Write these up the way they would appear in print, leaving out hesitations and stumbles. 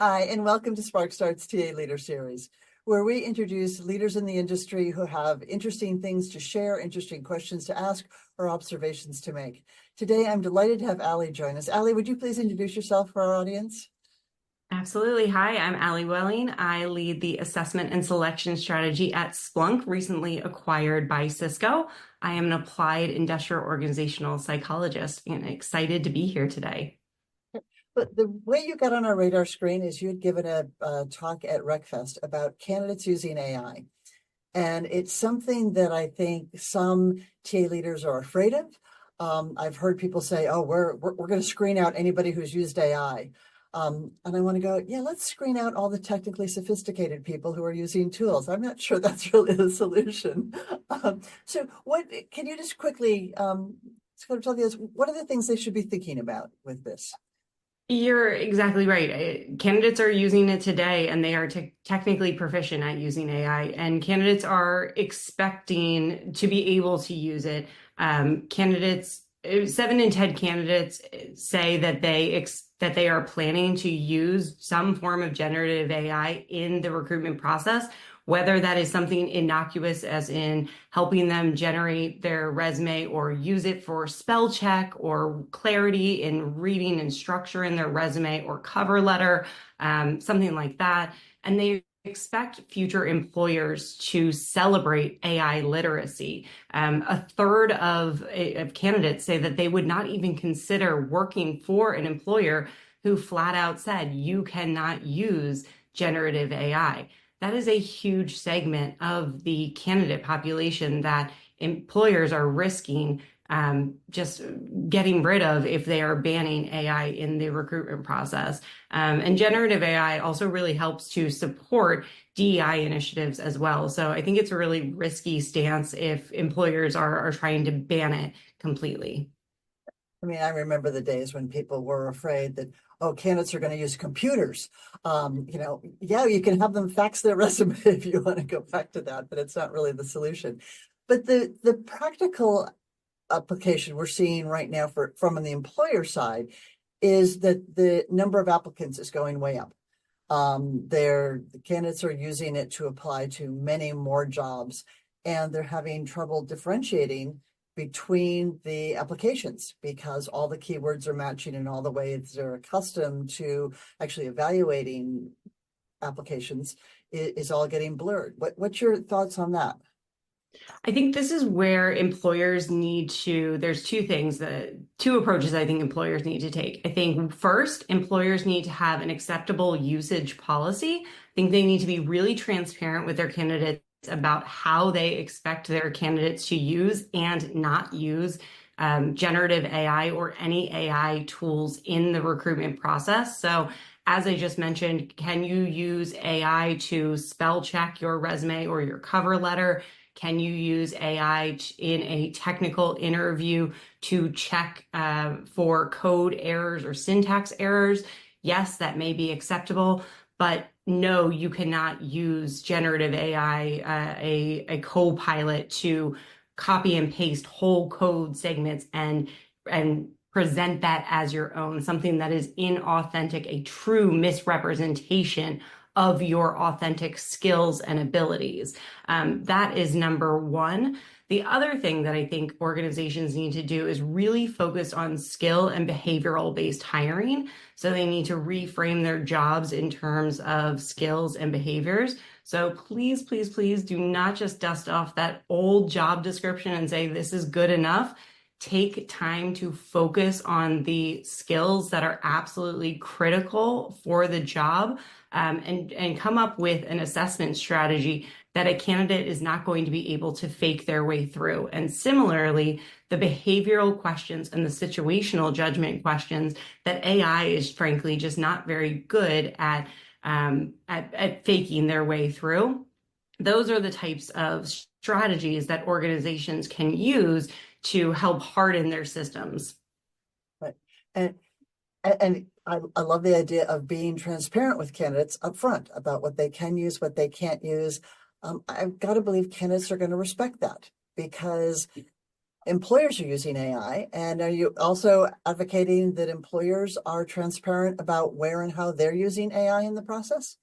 Hi, and welcome to SparcStart's TA Leader Series, where we introduce leaders in the industry who have interesting things to share, interesting questions to ask, or observations to make. Today, I'm delighted to have Allie join us. Allie, would you please introduce yourself for our audience? Absolutely. Hi, I'm Allie Wehling. I lead the assessment and selection strategy at Splunk, recently acquired by Cisco. I am an applied industrial organizational psychologist and excited to be here today. But the way you got on our radar screen is you had given a talk at RecFest about candidates using AI. And it's something that I think some TA leaders are afraid of. I've heard people say, "Oh, we're going to screen out anybody who's used AI," and I want to go, "Yeah, let's screen out all the technically sophisticated people who are using tools." I'm not sure that's really the solution. So, what can you just quickly sort of tell us? What are the things they should be thinking about with this? You're exactly right. Candidates are using it today and they are technically proficient at using AI, and candidates are expecting to be able to use it. Candidates, 7 in 10 candidates say that they are planning to use some form of generative AI in the recruitment process, whether that is something innocuous as in helping them generate their resume or use it for spell check or clarity in reading and structure in their resume or cover letter, something like that. And they expect future employers to celebrate AI literacy. A third of candidates say that they would not even consider working for an employer who flat out said, you cannot use generative AI. That is a huge segment of the candidate population that employers are risking just getting rid of if they are banning AI in the recruitment process. And generative AI also really helps to support DEI initiatives as well. So I think it's a really risky stance if employers are trying to ban it completely. I mean, I remember the days when people were afraid that, oh, candidates are going to use computers. Yeah, you can have them fax their resume if you want to go back to that, but it's not really the solution. But the practical application we're seeing right now from the employer side is that the number of applicants is going way up. The candidates are using it to apply to many more jobs, and they're having trouble differentiating between the applications because all the keywords are matching and all the ways they're accustomed to actually evaluating applications is all getting blurred. What's your thoughts on that? I think this is where employers need to, there's two approaches I think employers need to take. I think first, employers need to have an acceptable usage policy. I think they need to be really transparent with their candidates about how they expect their candidates to use and not use generative AI or any AI tools in the recruitment process. So as I just mentioned, can you use AI to spell check your resume or your cover letter? Can you use AI in a technical interview to check for code errors or syntax errors? Yes, that may be acceptable, but no, you cannot use generative AI, a co-pilot to copy and paste whole code segments and present that as your own, something that is inauthentic, a true misrepresentation of your authentic skills and abilities. That is number one. The other thing that I think organizations need to do is really focus on skill and behavioral based hiring. So they need to reframe their jobs in terms of skills and behaviors. So please, please, please do not just dust off that old job description and say, this is good enough. Take time to focus on the skills that are absolutely critical for the job, and come up with an assessment strategy that a candidate is not going to be able to fake their way through. And similarly, the behavioral questions and the situational judgment questions that AI is frankly just not very good at faking their way through. Those are the types of strategies that organizations can use to help harden their systems. Right. And I love the idea of being transparent with candidates up front about what they can use, what they can't use. I've got to believe candidates are going to respect that because employers are using AI? And are you also advocating that employers are transparent about where and how they're using AI in the process?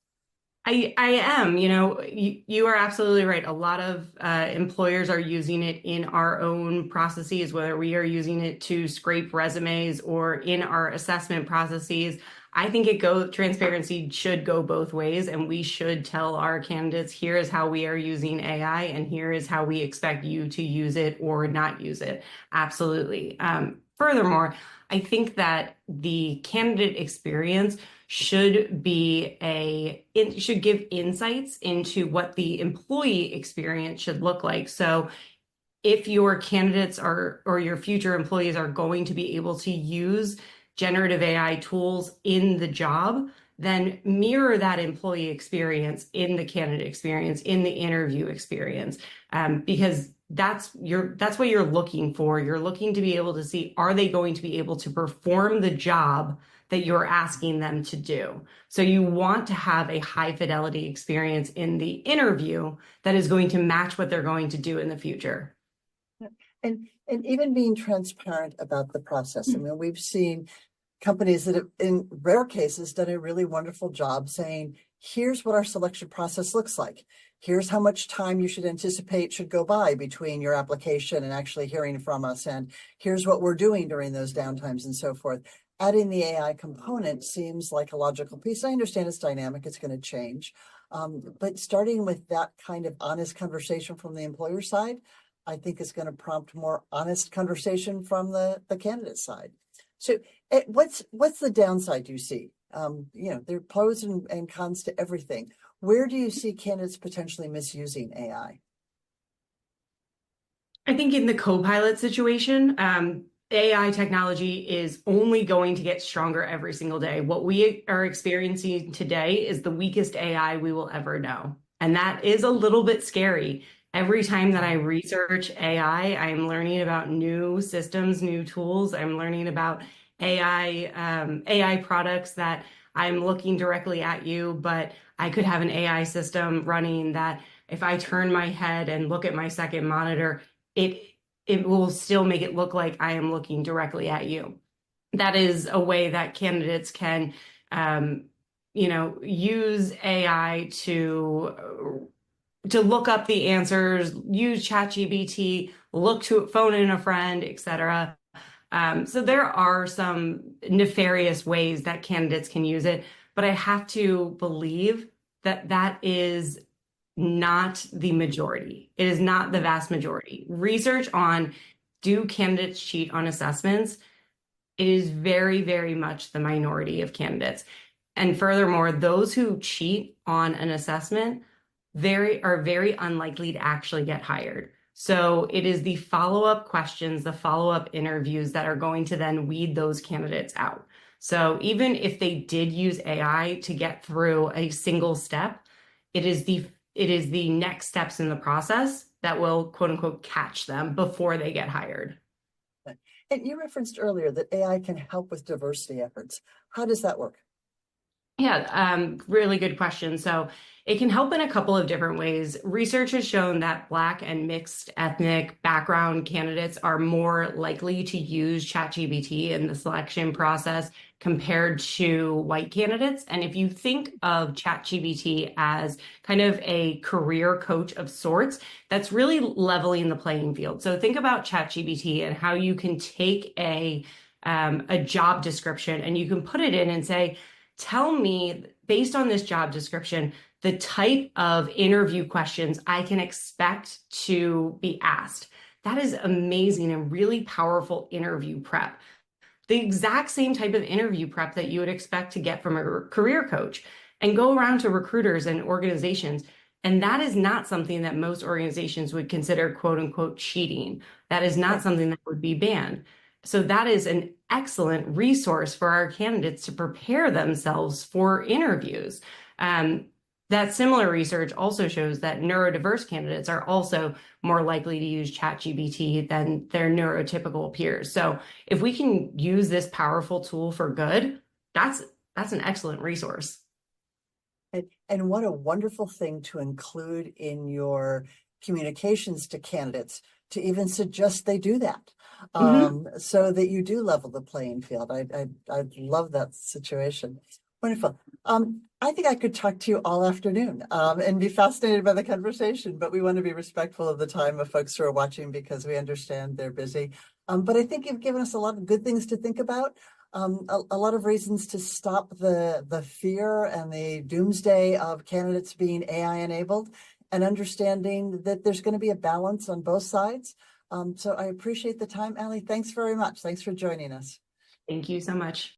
I am, you are absolutely right. A lot of employers are using it in our own processes, whether we are using it to scrape resumes or in our assessment processes. I think transparency should go both ways, and we should tell our candidates, here is how we are using AI, and here is how we expect you to use it or not use it. Absolutely. Furthermore, I think that the candidate experience should give insights into what the employee experience should look like. So if your candidates are or your future employees are going to be able to use generative AI tools in the job, then mirror that employee experience in the candidate experience, in the interview experience, because that's what you're looking for. You're looking to be able to see, are they going to be able to perform the job that you're asking them to do? So you want to have a high fidelity experience in the interview that is going to match what they're going to do in the future. And even being transparent about the process. I mean, we've seen companies that have, in rare cases, done a really wonderful job saying, here's what our selection process looks like. Here's how much time you should anticipate should go by between your application and actually hearing from us. And here's what we're doing during those downtimes and so forth. Adding the AI component seems like a logical piece. I understand it's dynamic, it's going to change. But starting with that kind of honest conversation from the employer side, I think is going to prompt more honest conversation from the candidate side. So what's the downside you see? There are pros and cons to everything. Where do you see candidates potentially misusing AI? I think in the co-pilot situation, AI technology is only going to get stronger every single day. What we are experiencing today is the weakest AI we will ever know. And that is a little bit scary. Every time that I research AI, I'm learning about new systems, new tools. I'm learning about AI products that I'm looking directly at you, but I could have an AI system running that if I turn my head and look at my second monitor, it it will still make it look like I am looking directly at you. That is a way that candidates can, use AI to look up the answers, use ChatGPT, phone in a friend, etc. So there are some nefarious ways that candidates can use it, but I have to believe that that is not the majority. It is not the vast majority. Research on, do candidates cheat on assessments? It is very, very much the minority of candidates. And furthermore, those who cheat on an assessment are very unlikely to actually get hired. So it is the follow-up questions, the follow-up interviews that are going to then weed those candidates out. So even if they did use AI to get through a single step, it is the next steps in the process that will, quote unquote, catch them before they get hired. And you referenced earlier that AI can help with diversity efforts. How does that work? Yeah, really good question. So it can help in a couple of different ways. Research has shown that Black and mixed ethnic background candidates are more likely to use ChatGPT in the selection process compared to white candidates. And if you think of ChatGPT as kind of a career coach of sorts, that's really leveling the playing field. So think about ChatGPT and how you can take a job description and you can put it in and say, tell me, based on this job description, the type of interview questions I can expect to be asked. That is amazing and really powerful interview prep. The exact same type of interview prep that you would expect to get from a career coach, and go around to recruiters and organizations. And that is not something that most organizations would consider, quote unquote, cheating. That is not something that would be banned. So that is an excellent resource for our candidates to prepare themselves for interviews. That similar research also shows that neurodiverse candidates are also more likely to use ChatGPT than their neurotypical peers. So if we can use this powerful tool for good, that's an excellent resource. And what a wonderful thing to include in your communications to candidates, to even suggest they do that, Mhm. so that you do level the playing field. I love that situation. Wonderful. I think I could talk to you all afternoon, and be fascinated by the conversation, but we want to be respectful of the time of folks who are watching because we understand they're busy. But I think you've given us a lot of good things to think about, a lot of reasons to stop the fear and the doomsday of candidates being AI enabled, and understanding that there's going to be a balance on both sides. So I appreciate the time, Allie. Thanks very much. Thanks for joining us. Thank you so much.